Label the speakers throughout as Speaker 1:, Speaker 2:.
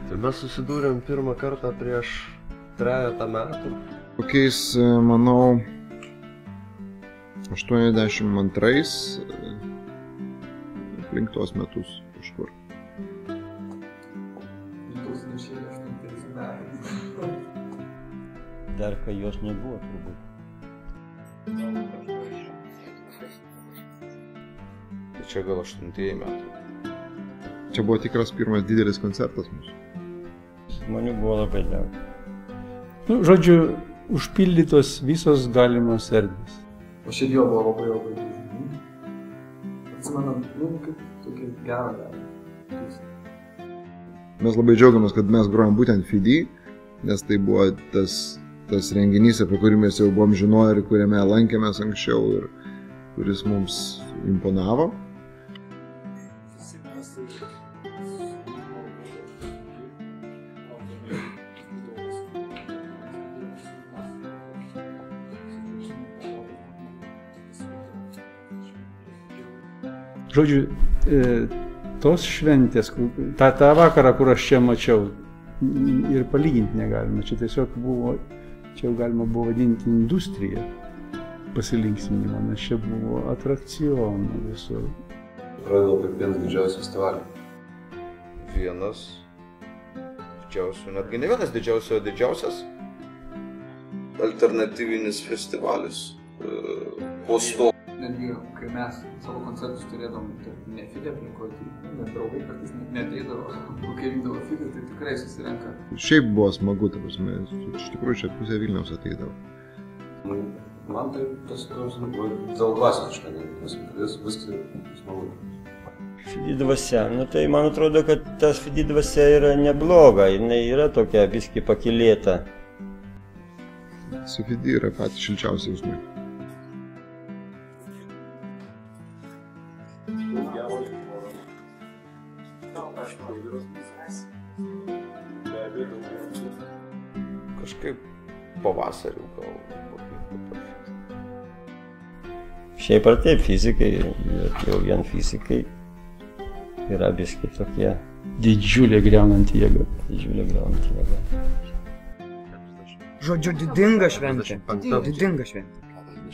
Speaker 1: Tai mes susidūrėm pirmą kartą prieš 3 metų.
Speaker 2: Kokiais, manau, 82 aplink tuos metus kažkur.
Speaker 3: 2008 metais.
Speaker 4: Dar kai jos nebuvo turbūt.
Speaker 5: Tai čia gal 8 metai.
Speaker 2: Čia buvo tikras pirmas didelis koncertas mūsų.
Speaker 4: Žmonių buvo labai daug.
Speaker 6: Nu, žodžiu, užpildytos visos galimos erdvės.
Speaker 3: O šiaip jo buvo labai žmonių. Atsimenam, kaip tokia gera.
Speaker 2: Mes labai džiaugiamės, kad mes grojam būtent FIDI, nes tai buvo tas renginys, apie kurį mes jau buvom žinoję ir kuriame lankėmės anksčiau ir kuris mums imponavo.
Speaker 6: Žodžiu, tos šventės, tą vakarą, kur aš čia mačiau, ir palyginti negalima. Čia tiesiog buvo, čia jau galima buvo vadinti industriją pasilinksminimo, nes čia buvo atrakcionų visur.
Speaker 1: Pradėjau kaip vienas didžiausias festivalį.
Speaker 5: Vienas didžiausių, netgi ne vienas didžiausių, o didžiausias alternatyvinis festivalis po sto.
Speaker 3: Netgi, kai mes savo koncertus turėdom ne FIDI aplinkoje, tai net draugai kartais neateidavo, o kai vykdavo FIDI, tai tikrai susirenka.
Speaker 2: Šiaip buvo smagu, ta prasme, iš tikrųjų čia pusė Vilniaus ateidavo.
Speaker 1: Man tai tas buvo dėl dvasiška, nes viskas smagu.
Speaker 4: FIDI dvasia, nu tai man atrodo, kad tas FIDI dvasia yra nebloga, jinai yra tokia biskį pakylėta.
Speaker 2: Su FIDI yra patys šilčiausi jausmai.
Speaker 5: Kažkaip pavasariu gal
Speaker 4: Šiaip ar taip fizikai, jau vien fizikai yra biskį tokie.
Speaker 6: Didžiulė griaunanti jėga.
Speaker 4: Didžiulė griaunanti jėga.
Speaker 7: Žodžiu, didinga šventė. Didinga šventė.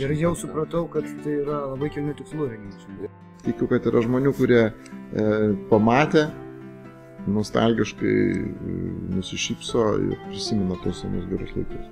Speaker 7: Ir jau supratau, kad tai yra labai kilnių tikslų renginys.
Speaker 2: Tikiu, kad yra žmonių, kurie pamatė, nostalgiškai nusišypso ir prisimena tos senus gerus laikus.